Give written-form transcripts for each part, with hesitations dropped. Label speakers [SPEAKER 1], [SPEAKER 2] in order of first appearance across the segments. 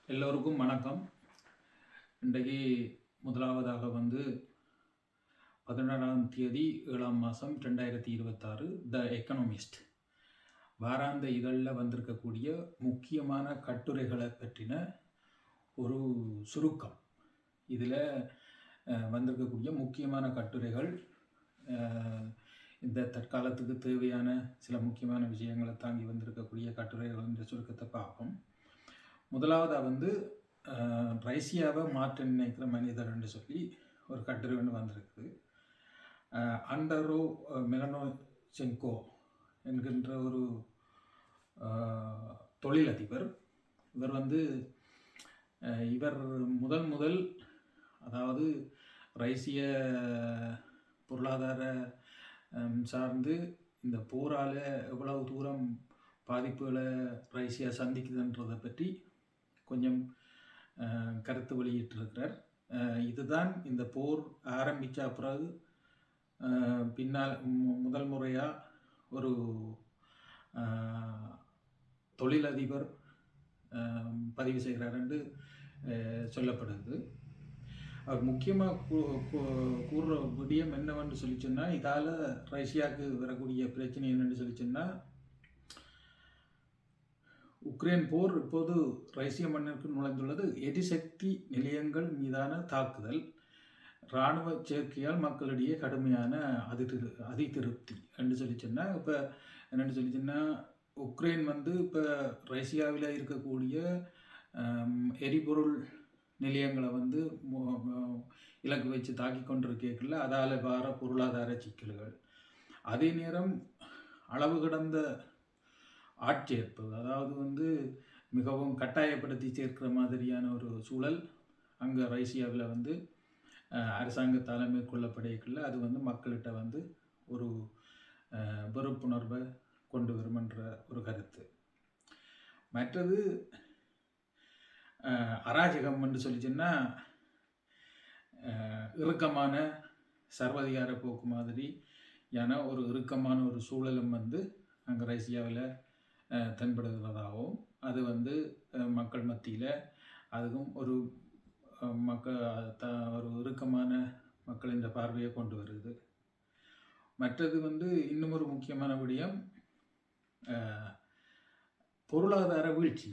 [SPEAKER 1] எல்லோருக்கும் வணக்கம். இன்றைக்கு முதலாவதாக 16ஆம் தேதி 7ஆம் மாதம் 2026 த எக்கனாமிஸ்ட் வாராந்த இதழில் வந்திருக்கக்கூடிய முக்கியமான கட்டுரைகளை பற்றின ஒரு சுருக்கம். இதில் வந்திருக்கக்கூடிய முக்கியமான கட்டுரைகள் இந்த தற்காலத்துக்கு தேவையான சில முக்கியமான விஷயங்களை தாங்கி வந்திருக்கக்கூடிய கட்டுரைகள் என்ற சுருக்கத்தை பார்ப்போம். முதலாவதாக ரஷ்யாவை மாற்ற நினைக்கிற மனிதர் என்று சொல்லி ஒரு கட்டுரை ஒன்று வந்திருக்குது. அண்டரோ மெலனோசென்கோ என்கின்ற ஒரு தொழிலதிபர். இவர் முதல் அதாவது ரஷ்ய பொருளாதார சார்ந்து இந்த போரால் எவ்வளவு தூரம் பாதிப்புகளை ரஷ்யா சந்திக்குதுன்றதை பற்றி கொஞ்சம் கருத்து வெளியிட்டிருக்கிறார். இதுதான் இந்த போர் ஆரம்பித்த பிறகு பின்னால் முதல் முறையாக ஒரு தொழிலதிபர் பதிவு செய்கிறார் என்று சொல்லப்படுது. அவர் முக்கியமாக கூறுற விடயம் என்னவென்று சொல்லி சொன்னால், இதால் ரஷ்யாவுக்கு வரக்கூடிய பிரச்சனை என்னென்னு சொல்லி சொன்னால், உக்ரைன் போர் இப்போது ரஷ்ய மண்ணிற்கு நுழைந்துள்ளது. எரிசக்தி நிலையங்கள் மீதான தாக்குதல், இராணுவ சேர்க்கையால் மக்களிடையே கடுமையான அதிருப்தி என்று சொல்லி சொன்னால், இப்போ என்னென்னு சொல்லி சொன்னால், உக்ரைன் இப்போ ரஷ்யாவில் இருக்கக்கூடிய எரிபொருள் நிலையங்களை இலக்கு வச்சு தாக்கி கொண்டிருக்கல, அதால் வர பொருளாதார சிக்கல்கள், அதே நேரம் அளவு கடந்த ஆட்சேர்ப்பு, அதாவது மிகவும் கட்டாயப்படுத்தி சேர்க்கிற மாதிரியான ஒரு சூழல் அங்கே ரஷ்யாவில் அரசாங்கத்தால் மேற்கொள்ளப்படையக்குள்ள அது மக்கள்கிட்ட ஒரு வெறுப்புணர்வை கொண்டு வரும் என்ற ஒரு கருத்து. மற்றது அராஜகம் என்று சொல்லிச்சுன்னா, இறுக்கமான சர்வதிகார போக்கு மாதிரியான ஒரு இறுக்கமான ஒரு சூழலும் அங்கே ரஷ்யாவில் தென்படுகிறதாகவும், அது மக்கள் மத்தியில் அதுவும் ஒரு ஒரு இறுக்கமான மக்கள் இந்த பார்வையை கொண்டு வருது. மற்றது இன்னும் ஒரு முக்கியமான விடயம் பொருளாதார வீழ்ச்சி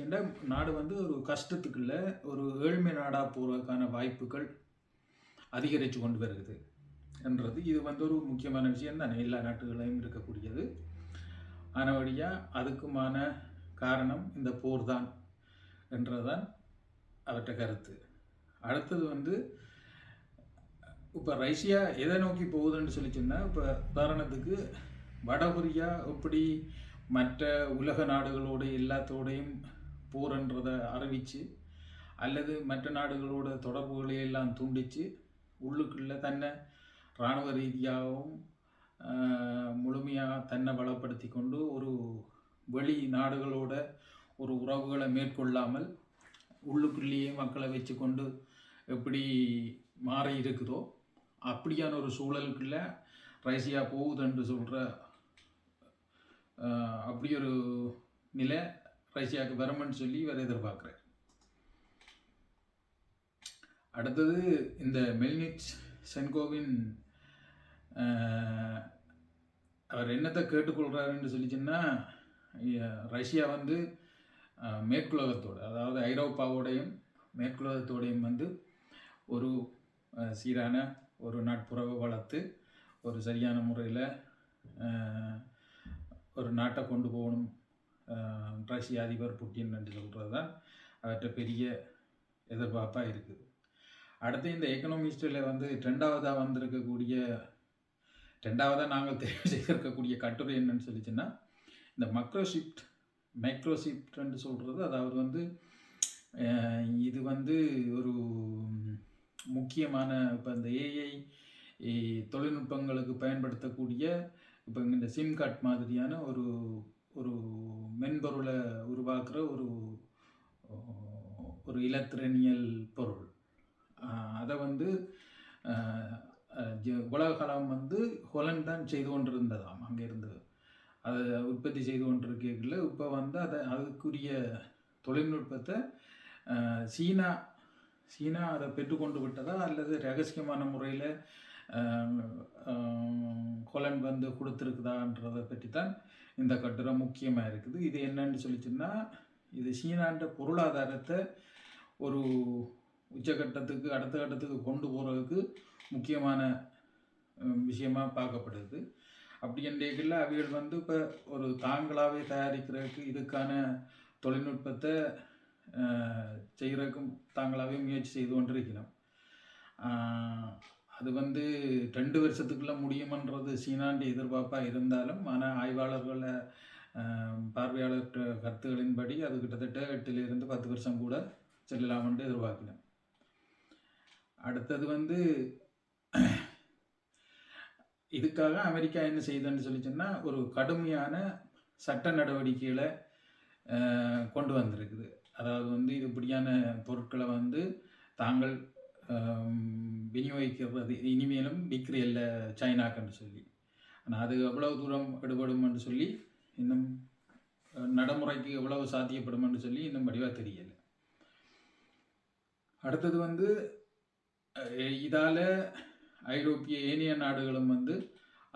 [SPEAKER 1] என்ற நாடு ஒரு கஷ்டத்துக்குள்ள ஒரு ஏழ்மை நாடாக போவதற்கான வாய்ப்புகள் அதிகரித்து கொண்டு வருகிறது என்றது. இது ஒரு முக்கியமான விஷயம் தானே, எல்லா நாட்டுகளையும் இருக்கக்கூடியது. ஆனபடியாக அதுக்குமான காரணம் இந்த போர் தான் என்றதான் அவற்றை கருத்து. அடுத்தது இப்போ ரஷ்யா எதை நோக்கி போகுதுன்னு சொல்லி சொன்னால், இப்போ உதாரணத்துக்கு வடகொரியா எப்படி மற்ற உலக நாடுகளோடு எல்லாத்தோடையும் போர்ன்றதை அறிவித்து, அல்லது மற்ற நாடுகளோட தொடர்புகளை எல்லாம் துண்டித்து உள்ளுக்குள்ளே தன்னை இராணுவ ரீதியாகவும் முழுமையாக தன்னை பலப்படுத்தி கொண்டு ஒரு வெளி நாடுகளோட ஒரு உறவுகளை மேற்கொள்ளாமல் உள்ளுக்குள்ளேயே மக்களை வச்சு கொண்டு எப்படி மாறி இருக்குதோ, அப்படியான ஒரு சூழலுக்குள்ள ரஷ்யா போகுதுன்னு சொல்கிற அப்படி ஒரு நிலை ரஷ்யாவுக்கு வரும்னு சொல்லி இவர் எதிர்பார்க்குறார். அடுத்தது இந்த மெலனோசென்கோவின் அவர் என்னத்தை கேட்டுக்கொள்கிறாருன்னு சொல்லிச்சுன்னா, ரஷ்யா மேற்குலகத்தோடு, அதாவது ஐரோப்பாவோடையும் மேற்குலகத்தோடையும் ஒரு சீரான ஒரு நட்புறவை வளர்த்து ஒரு சரியான முறையில் ஒரு நாட்டை கொண்டு போகணும் ரஷ்ய அதிபர் புட்டின் என்று சொல்கிறது தான் அவற்றை பெரிய எதிர்பார்ப்பாக இருக்குது. அடுத்து இந்த எக்கனாமிஸ்டில் ரெண்டாவதாக நாங்கள் தெரிவு செய்திருக்கக்கூடிய கட்டுரை என்னன்னு சொல்லிச்சுன்னா, இந்த மைக்ரோஷிப்ட் என்று சொல்கிறது. அதாவது இது ஒரு முக்கியமான இப்போ இந்த ஏஐ தொழில்நுட்பங்களுக்கு பயன்படுத்தக்கூடிய இப்போ இந்த சிம் கார்ட் மாதிரியான ஒரு மென்பொருளை உருவாக்குற ஒரு இலத்திரனியல் பொருள். அதை உலகளம் ஹொலண்ட் தான் செய்து கொண்டிருந்ததாம். அங்கே இருந்து அதை உற்பத்தி செய்து கொண்டிருக்கல. இப்போ அதை அதுக்குரிய தொழில்நுட்பத்தை சீனா அதை பெற்றுக்கொண்டு விட்டதா அல்லது ரகசியமான முறையில் ஹொலண்ட் வந்து கொடுத்துருக்குதான்றதை பற்றி தான் இந்த கட்டுரை முக்கியமாக இருக்குது. இது என்னன்னு சொல்லிச்சுன்னா, இது சீனான்ற பொருளாதாரத்தை ஒரு உச்சகட்டத்துக்கு அடுத்த கட்டத்துக்கு கொண்டு போகிறதுக்கு முக்கியமான விஷயமாக பார்க்கப்படுது. அப்படி என்றைக்குள்ள அவைகள் வந்து இப்போ ஒரு தாங்களாகவே தயாரிக்கிறதுக்கு இதுக்கான தொழில்நுட்பத்தை செய்கிறதுக்கும் தாங்களாகவே முயற்சி செய்து கொண்டிருக்கணும். அது வந்து 2 வருஷத்துக்குள்ளே முடியுமன்றது சீனாண்ட எதிர்பார்ப்பாக இருந்தாலும், ஆனால் ஆய்வாளர்களை பார்வையாளர் கருத்துகளின்படி அது கிட்டத்தட்ட 8 to 10 வருஷம் கூட செல்லலாம்னு எதிர்பார்க்கணும். அடுத்தது வந்து இதுக்காக அமெரிக்கா என்ன செய்யுதுன்னு சொல்லிச்சுன்னா, ஒரு கடுமையான சட்ட நடவடிக்கைகளை கொண்டு வந்திருக்குது. அதாவது வந்து இது இப்படியான பொருட்களை வந்து தாங்கள் விநியோகிக்கிறது இனிமேலும் விற்கிறில்ல சைனாக்குன்னு சொல்லி. ஆனால் அது எவ்வளவு தூரம் எடுபடும்னு சொல்லி இன்னும் நடைமுறைக்கு எவ்வளவு சாத்தியப்படும்னு சொல்லி இன்னும் வடிவாக தெரியலை. அடுத்தது வந்து இதால் ஐரோப்பிய ஏனைய நாடுகளும் வந்து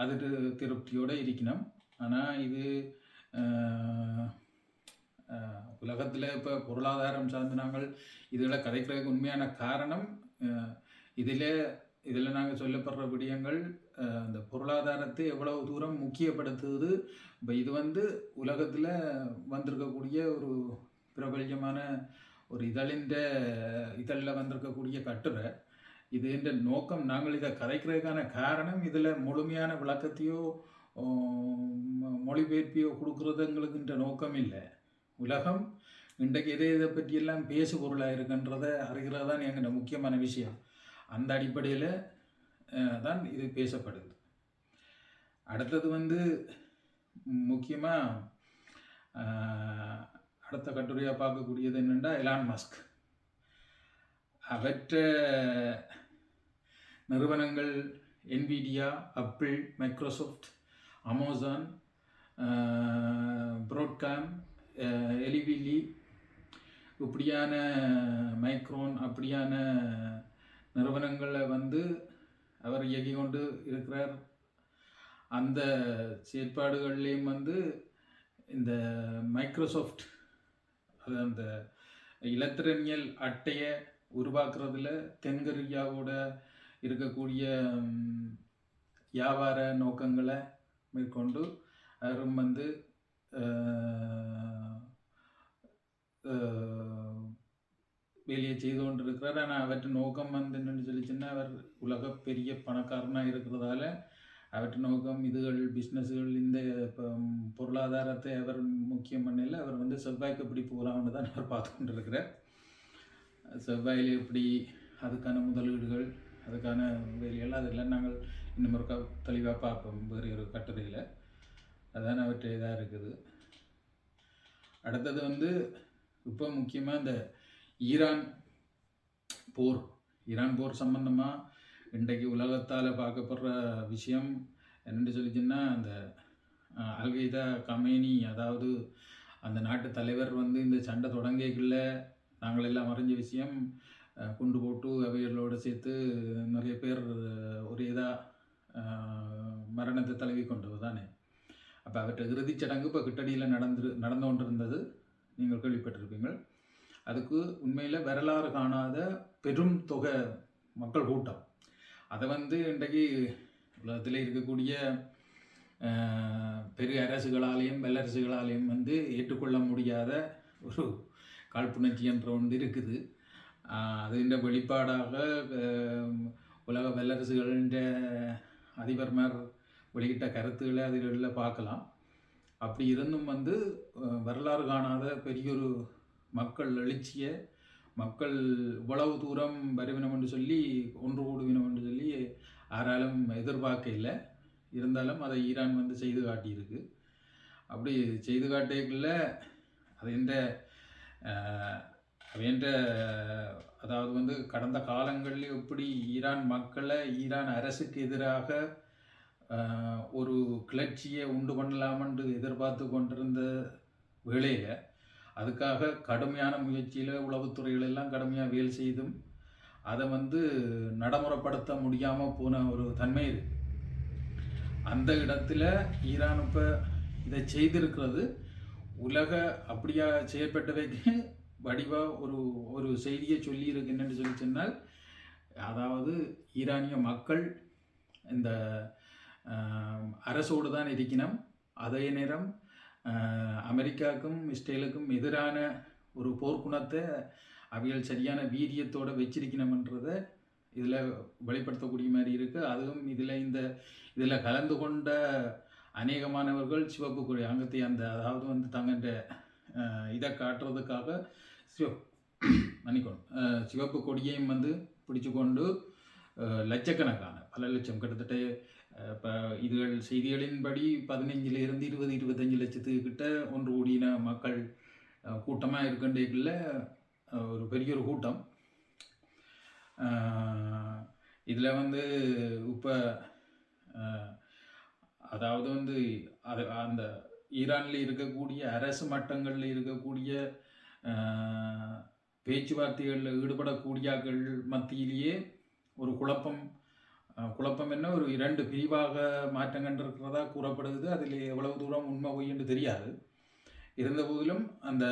[SPEAKER 1] அதுக்கு திருப்தியோடு இருக்கணும். ஆனால் இது உலகத்தில் இப்போ பொருளாதாரம் சார்ந்து நாங்கள் இதில் கதைக்கிறதுக்கு உண்மையான காரணம், இதில் நாங்கள் சொல்லப்படுற விடயங்கள் அந்த பொருளாதாரத்தை எவ்வளவு தூரம் முக்கியப்படுத்துது. இப்போ இது வந்து உலகத்தில் வந்திருக்கக்கூடிய ஒரு பிரபல்யமான ஒரு இதழில் வந்திருக்கக்கூடிய கட்டுரை. இது என்ற நோக்கம், நாங்கள் இதை கதைக்கிறதுக்கான காரணம் இதில் முழுமையான விளக்கத்தையோ மொழிபெயர்ப்பையோ கொடுக்குறதுங்களுக்குன்ற நோக்கம் இல்லை. உலகம் இன்றைக்கு இதை பற்றியெல்லாம் பேசு பொருளாக இருக்குன்றதை அறிகிறது தான் எங்கள் முக்கியமான விஷயம். அந்த அடிப்படையில் தான் இது பேசப்படுது. அடுத்தது வந்து முக்கியமாக அடுத்த கட்டுரையாக பார்க்கக்கூடியது என்னென்னா, எலான் மஸ்க் அவற்ற நிறுவனங்கள் என்விடியா, ஆப்பிள், மைக்ரோசாஃப்ட், அமேசான், ப்ராட்காம், எலிவிலி இப்படியான மைக்ரோன் அப்படியான நிறுவனங்களை வந்து அவர் இயக்கி கொண்டு இருக்கிறார். அந்த செயற்பாடுகள்லேயும் வந்து இந்த மைக்ரோசாஃப்ட் அது அந்த இலத்திரனியல் அட்டையை உருவாக்குறதுல தென்கொரியாவோட இருக்கக்கூடிய வியாபார நோக்கங்களை மேற்கொண்டு அவரும் வந்து வேலையை செய்து கொண்டு இருக்கிறார். ஆனால் அவற்றை நோக்கம் வந்து என்னென்னு சொல்லிச்சுன்னா, அவர் உலக பெரிய பணக்காரனாக இருக்கிறதால அவற்றை நோக்கம் இதுகள் பிஸ்னஸ்கள் இந்த பொருளாதாரத்தை அவர் முக்கியம் பண்ணல. அவர் வந்து செவ்வாய்க்கு எப்படி போகலாம்னு தான் அவர் பார்த்து கொண்டு இருக்கிறார். செவ்வாயில் எப்படி அதுக்கான முதலீடுகள் அதுக்கான வேலைகள் அதெல்லாம் நாங்கள் இன்னும் ஒரு தெளிவாக பார்ப்போம் வேறு ஒரு கட்டுரையில். அதுதான் அவற்றை இதாக இருக்குது. அடுத்தது வந்து இப்போ முக்கியமாக இந்த ஈரான் போர் சம்பந்தமாக இன்றைக்கு உலகத்தால் பார்க்கப்படுற விஷயம் என்னென்னு சொல்லிச்சுன்னா, அந்த அல்கைதா கமேனி அதாவது அந்த நாட்டு தலைவர் வந்து இந்த சண்டை தொடங்கிக்குள்ள நாங்கள் எல்லாம் அறிஞ்ச விஷயம், குண்டு போட்டு அவைகளோடு சேர்த்து நிறைய பேர் ஒரு இதாக மரணத்தை தழுவி கொண்டது தானே. அப்போ அவற்றை இறுதிச்சடங்கு இப்போ கிட்டடியில் நடந்து கொண்டிருந்தது, நீங்கள் கேள்விப்பட்டிருப்பீங்கள். அதுக்கு உண்மையில் வரலாறு காணாத பெரும் தொகை மக்கள் கூட்டம் அதை வந்து இன்றைக்கு உலகத்தில் இருக்கக்கூடிய பெரிய அரசுகளாலேயும் வல்லரசுகளாலேயும் வந்து ஏற்றுக்கொள்ள முடியாத ஒரு காழ்ப்புணர்ச்சி என்ற ஒன்று இருக்குது. அது இந்த வெளிப்பாடாக உலக வல்லரசுகளின் அதிபர்மார் வெளியிட்ட கருத்துக்களை அதில் பார்க்கலாம். அப்படி இருந்தும் வந்து வரலாறு காணாத பெரியொரு மக்கள் எழுச்சியை மக்கள் இவ்வளவு தூரம் வருவினம் என்று சொல்லி ஒன்று கூடுவினம் என்று சொல்லி யாராலும் எதிர்பார்க்க இல்லை. இருந்தாலும் அதை ஈரான் வந்து செய்து காட்டியிருக்கு. அப்படி செய்து காட்டியக்குள்ள அதாவது வந்து கடந்த காலங்களில் எப்படி ஈரான் மக்களை ஈரான் அரசுக்கு எதிராக ஒரு கிளர்ச்சியை உண்டு பண்ணலாமென்று எதிர்பார்த்து கொண்டிருந்த வேளையில் அதுக்காக கடுமையான முயற்சியில் உளவுத்துறைகள் எல்லாம் கடுமையாக வேலை செய்தும் அதை வந்து நடைமுறைப்படுத்த முடியாமல் போன ஒரு தன்மை இருக்குது. அந்த இடத்துல ஈரான் இப்போ இதை செய்திருக்கிறது உலக அப்படியா செயற்பட்டவைக்கு வடிவாக ஒரு செய்தியை சொல்லியிருக்கு. என்னென்னு சொல்லி சொன்னால், அதாவது ஈரானிய மக்கள் இந்த அரசோடு தான் இருக்கணும், அதே நேரம் அமெரிக்காவுக்கும் இஸ்ரேலுக்கும் எதிரான ஒரு போர்க்குணத்தை அவைகள் சரியான வீரியத்தோடு வச்சிருக்கணும்ன்றதை இதில் வெளிப்படுத்தக்கூடிய மாதிரி இருக்குது. அதுவும் இதில் கலந்து கொண்ட அநேகமானவர்கள் சிவப்பு கொடி அங்கத்தை அதாவது வந்து தங்கன்ற இதை காட்டுறதுக்காக சிவப்பு கொடியையும் வந்து பிடிச்சு கொண்டு லட்சக்கணக்கான பல லட்சம் கிட்டத்தட்ட இப்போ இதுகள் செய்திகளின்படி 15 to 20-25 லட்சத்துக்கிட்ட ஒன்று கூடின மக்கள் கூட்டமாக இருக்கின்றதுல ஒரு பெரிய ஒரு கூட்டம். இதில் வந்து இப்போ அதாவது வந்து அந்த ஈரானில் இருக்கக்கூடிய அரசு மட்டங்களில் இருக்கக்கூடிய பேச்சுவார்த்தைகளில் ஈடுபடக்கூடியவர்கள் மத்தியிலேயே ஒரு குழப்பம் என்ன ஒரு 2 பிரிவாக மாற்றங்கண்டிருக்கிறதா கூறப்படுது. அதில் எவ்வளவு தூரம் உண்மை பொய் என்று தெரியாது. இருந்த போதிலும் அந்த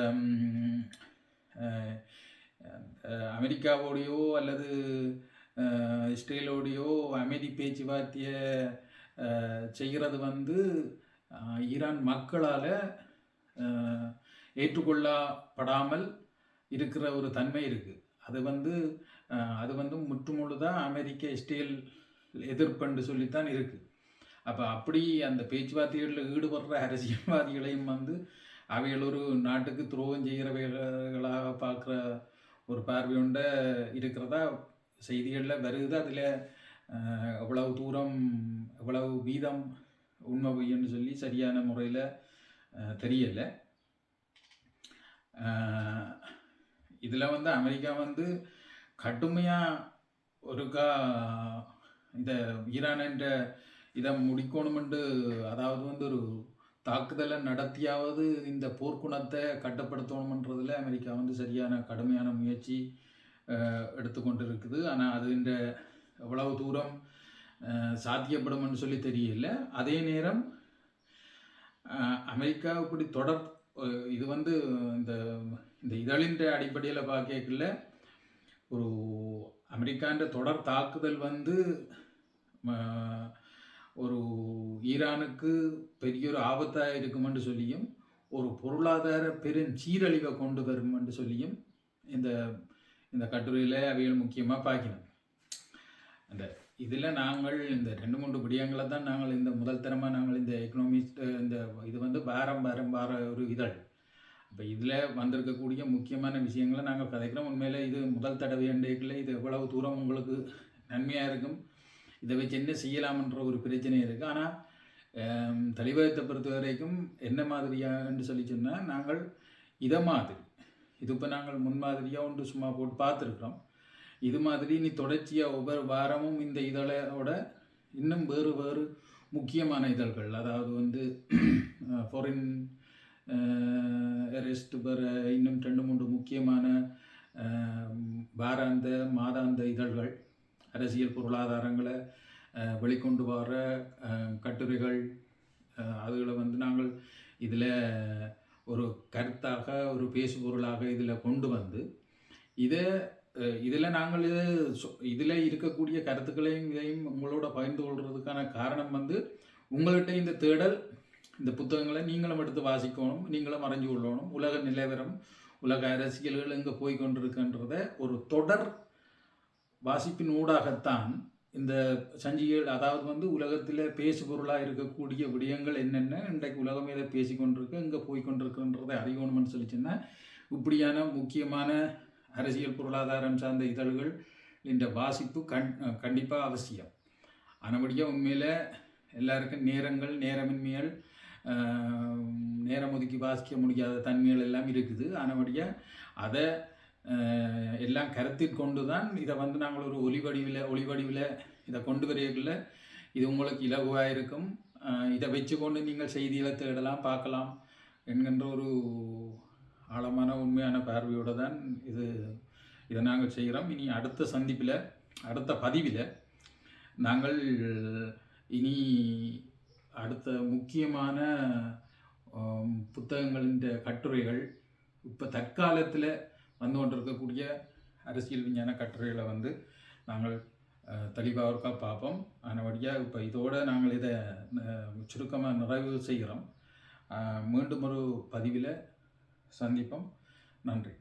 [SPEAKER 1] அமெரிக்காவோடையோ அல்லது இஸ்ரேலோடையோ அமைதி பேச்சுவார்த்தையை செய்கிறது வந்து ஈரான் மக்களால் ஏற்றுக்கொள்ளப்படாமல் இருக்கிற ஒரு தன்மை இருக்குது. அது வந்து முற்றுமுழுதாக அமெரிக்க இஸ்ரேல் எதிர்ப்புன்னு சொல்லித்தான் இருக்குது. அப்படி அந்த பேச்சுவார்த்தைகளில் ஈடுபடுற அரசியல்வாதிகளையும் வந்து அவைகள் ஒரு நாட்டுக்கு துரோகம் செய்கிறவைகளாக பார்க்குற ஒரு பார்வையுண்ட இருக்கிறதா செய்திகளில் வருது. அதில் எவ்வளவு வீதம் உண்மை பொய்ன்னு சொல்லி சரியான முறையில் தெரியலை. இதில் வந்து அமெரிக்கா வந்து கடுமையாக ஒருக்கா இந்த ஈரான் என்ற இதை முடிக்கணுமென்று, அதாவது வந்து ஒரு தாக்குதலை நடத்தியாவது இந்த போர்க்குணத்தை கட்டுப்படுத்தணுமன்றதில் அமெரிக்கா வந்து சரியான கடுமையான முயற்சி எடுத்துக்கொண்டு இருக்குது. ஆனால் அது இந்த எவ்வளவு தூரம் சாத்தியப்படும்னு சொல்லி தெரியல. அதே நேரம் அமெரிக்கா இப்படி இது வந்து இந்த இதழின் அடிப்படையில் பார்க்கல ஒரு அமெரிக்கான்ற தொடர் தாக்குதல் வந்து ஒரு ஈரானுக்கு பெரிய ஒரு ஆபத்தாக இருக்குமென்று சொல்லியும் ஒரு பொருளாதார பெருஞ்சீரழிவை கொண்டு வருமென்று சொல்லியும் இந்த கட்டுரையில் அவைகள் முக்கியமாக பார்க்கணும். அந்த இதில் நாங்கள் இந்த 2-3 விடயங்களை தான் நாங்கள் இந்த முதல் தரமாக நாங்கள் இந்த எக்கனாமிஸ்ட் இது வந்து வார ஒரு இதழ். இப்போ இதில் வந்திருக்கக்கூடிய முக்கியமான விஷயங்களை நாங்கள் கதைக்கிறோம். உண்மையில் இது முதல் தடவை எண்டைக்குள்ள இது எவ்வளவு தூரம் உங்களுக்கு நன்மையாக இருக்கும், இதை வச்சு என்ன செய்யலாம்ன்ற ஒரு பிரச்சனை இருக்குது. ஆனால் தெளிவகத்தை பொறுத்த வரைக்கும் என்ன மாதிரியான்னு சொல்லி சொன்னால், நாங்கள் இதை மாதிரி இது இப்போ நாங்கள் முன்மாதிரியாக ஒன்று சும்மா போட்டு பார்த்துருக்குறோம். இது மாதிரி நீ தொடர்ச்சியாக ஒவ்வொரு வாரமும் இந்த இதழோட இன்னும் வேறு முக்கியமான இதழ்கள், அதாவது வந்து ஃபாரின் ரெஸ்ட் பெற இன்னும் 2-3 முக்கியமான வாராந்த மாதாந்த இதழ்கள், அரசியல் பொருளாதாரங்களை வெளிக்கொண்டு வர கட்டுரைகள், அதுகளை வந்து நாங்கள் இதில் ஒரு கருத்தாக ஒரு பேசுபொருளாக இதில் கொண்டு வந்து இதில் நாங்கள் இதில் இருக்கக்கூடிய கருத்துக்களையும் இதையும் உங்களோட பகிர்ந்து கொள்வதற்கான காரணம் வந்து உங்கள்கிட்ட இந்த தேடல், இந்த புத்தகங்களை நீங்களும் எடுத்து வாசிக்கணும், நீங்களும் அறிஞ்சு கொள்ளணும். உலக நிலவரம், உலக அரசியல்கள் எங்கே போய்கொண்டிருக்கின்றத ஒரு தொடர் வாசிப்பின் ஊடாகத்தான் இந்த சஞ்சிகள், அதாவது வந்து உலகத்தில் பேசுபொருளாக இருக்கக்கூடிய விடயங்கள் என்னென்ன, இன்றைக்கு உலகம் எதை பேசிக்கொண்டிருக்கு, எங்கே போய்கொண்டிருக்குன்றதை அறியணும்னு சொல்லிச்சுன்னா இப்படியான முக்கியமான அரசியல் பொருளாதாரம் சார்ந்த இதழ்கள் இந்த வாசிப்பு கண்டிப்பாக அவசியம். ஆனபடியாக உண்மையில் எல்லாருக்கும் நேரமின்மைகள், நேரம் ஒதுக்கி வாசிக்க முடியாத தன்மைகள் எல்லாம் இருக்குது. ஆனபடியாக அதை எல்லாம் கருத்தில் கொண்டு தான் இதை வந்து நாங்கள் ஒரு ஒளிவடிவில் இதை கொண்டு வரையில இது உங்களுக்கு இலகுவாக இருக்கும். இதை வச்சு கொண்டு நீங்கள் செய்திகளை தேடலாம், பார்க்கலாம் என்கின்ற ஒரு ஆழமான உண்மையான பார்வையோடு தான் இதை நாங்கள் செய்கிறோம். இனி அடுத்த சந்திப்பில், அடுத்த பதிவில் நாங்கள் இனி அடுத்த முக்கியமான புத்தகங்களின் கட்டுரைகள், இப்போ தற்காலத்தில் வந்து கொண்டிருக்கக்கூடிய அரசியல் விஞ்ஞான கட்டுரைகளை வந்து நாங்கள் தெளிவாக ஒருக்கா பார்ப்போம். ஆனபடியாக இப்போ இதோடு நாங்கள் இதை சுருக்கமாக நிறைவு செய்கிறோம். மீண்டும் ஒரு பதிவில் சந்திப்போம். நன்றி.